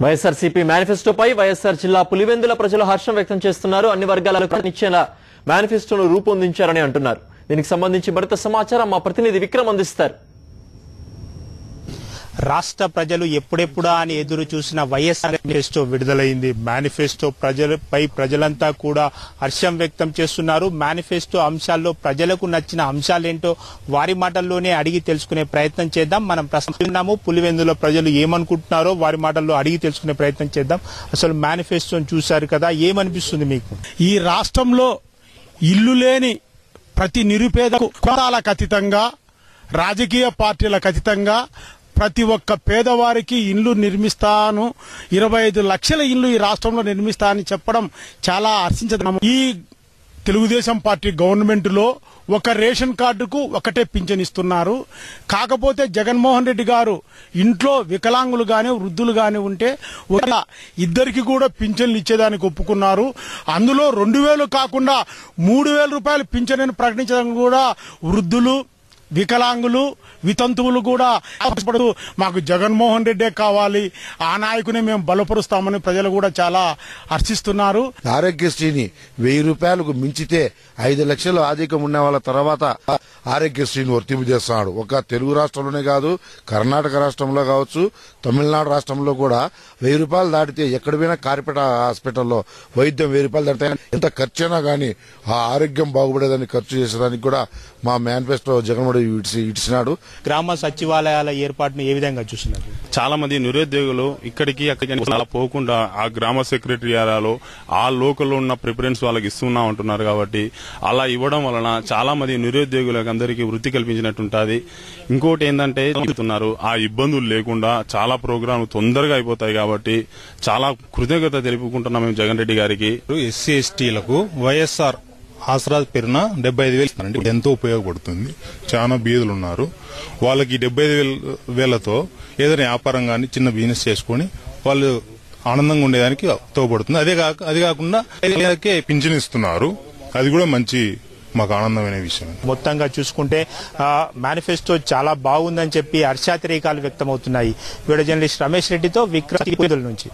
వైఎస్ఆర్సీపీ మేనిఫెస్టోపై వైఎస్ఆర్ జిల్లా పులివెందుల ప్రజలు హర్షం వ్యక్తం చేస్తున్నారు. అన్ని వర్గాలకు నిచ్చేలా మేనిఫెస్టోను రూపొందించారని అంటున్నారు. దీనికి సంబంధించి మరింత సమాచారం మా ప్రతినిధి విక్రమ్ అందిస్తారు. రాష్ట్ర ప్రజలు ఎప్పుడెప్పుడా అని ఎదురు చూసిన వైఎస్ఆర్ మేనిఫెస్టో విడుదలైంది. మేనిఫెస్టో ప్రజలంతా కూడా హర్షం వ్యక్తం చేస్తున్నారు. మేనిఫెస్టో అంశాల్లో ప్రజలకు నచ్చిన అంశాలేంటో వారి మాటల్లోనే అడిగి తెలుసుకునే ప్రయత్నం చేద్దాం. మనం ప్రశ్నిస్తున్నాము, పులివెందుల ప్రజలు ఏమనుకుంటున్నారో వారి మాటల్లో అడిగి తెలుసుకునే ప్రయత్నం చేద్దాం. అసలు మేనిఫెస్టోని చూశారు కదా, ఏమనిపిస్తుంది మీకు? ఈ రాష్ట్రంలో ఇల్లు లేని ప్రతి నిరుపేదకు కులాలకు అతీతంగా, రాజకీయ పార్టీలకు అతీతంగా ప్రతి ఒక్క పేదవారికి ఇల్లు నిర్మిస్తాను, 25 లక్షల ఇల్లు ఈ రాష్ట్రంలో నిర్మిస్తా అని చెప్పడం చాలా హర్షించదగ్గ. ఈ తెలుగుదేశం పార్టీ గవర్నమెంట్ లో ఒక రేషన్ కార్డుకు ఒకటే పింఛన్ ఇస్తున్నారు. కాకపోతే జగన్మోహన్ రెడ్డి గారు ఇంట్లో వికలాంగులు గాని వృద్ధులు గాని ఉంటే ఇద్దరికి కూడా పింఛన్లు ఇచ్చేదానికి ఒప్పుకున్నారు. అందులో 2000 కాకుండా 3000 రూపాయలు పింఛన్ అని ప్రకటించడం కూడా వృద్ధులు, వికలాంగులు, వితంతువులు కూడా మాకు జగన్మోహన్ రెడ్డే కావాలి, ఆ నాయకునే మేము బలపరుస్తామని ప్రజలు కూడా చాలా హర్షిస్తున్నారు. ఆరోగ్యశ్రీని 1000 రూపాయలకు మించితే 5 లక్షలు ఆధిక్యం ఉన్న వాళ్ళ తర్వాత ఆరోగ్యశ్రీని వర్తింపు చేస్తున్నాడు. ఒక తెలుగు రాష్ట్రంలోనే కాదు, కర్ణాటక రాష్ట్రంలో కావచ్చు, తమిళనాడు రాష్ట్రంలో కూడా 1000 రూపాయలు దాటితే ఎక్కడ పోయినా కార్పొరేట్ హాస్పిటల్లో వైద్యం 1000 రూపాయలు దాటితే ఎంత ఖర్చైనా కానీ ఆ ఆరోగ్యం బాగుపడేదాన్ని ఖర్చు చేసేదానికి కూడా మా మేనిఫెస్టో జగన్మోహన్ ఇచ్చినాడు. గ్రామ సచివాలయాల ఏర్పాటును ఏ విధంగా చూస్తున్నారు? చాలా మంది నిరుద్యోగులు ఇక్కడికి అక్కడికి పోకుండా ఆ గ్రామ సెక్రటరీలో ఆ లోకల్లో ఉన్న ప్రిఫరెన్స్ వాళ్ళకి ఇస్తున్నా ఉంటున్నారు. కాబట్టి అలా ఇవ్వడం వలన చాలా మంది నిరుద్యోగులకు అందరికీ వృత్తి కల్పించినట్టుంటది. ఇంకోటి ఏంటంటే ఆ ఇబ్బందులు లేకుండా చాలా ప్రోగ్రాంలు తొందరగా అయిపోతాయి. కాబట్టి చాలా కృతజ్ఞత తెలుపుకుంటున్నాం మేము జగన్ రెడ్డి గారికి. ఎస్సీ ఎస్టీలకు వైఎస్ఆర్ ఆసరా పేరున 75,000 ఇస్తారండి. ఎంతో ఉపయోగపడుతుంది. చాలా బీదులు ఉన్నారు, వాళ్ళకి 75,000తో ఏదైనా వ్యాపారం కానీ చిన్న బిజినెస్ చేసుకుని వాళ్ళు ఆనందంగా ఉండేదానికి తోడ్పడుతుంది. అది కాకుండా పింఛన్ ఇస్తున్నారు, అది కూడా మంచి మాకు ఆనందమైన విషయం. మొత్తంగా చూసుకుంటే మేనిఫెస్టో చాలా బాగుందని చెప్పి హర్షాతిరేకాలు వ్యక్తమవుతున్నాయి. వీడియో జర్నలిస్ట్ రమేష్ రెడ్డితో విక్రమ్ నుంచి.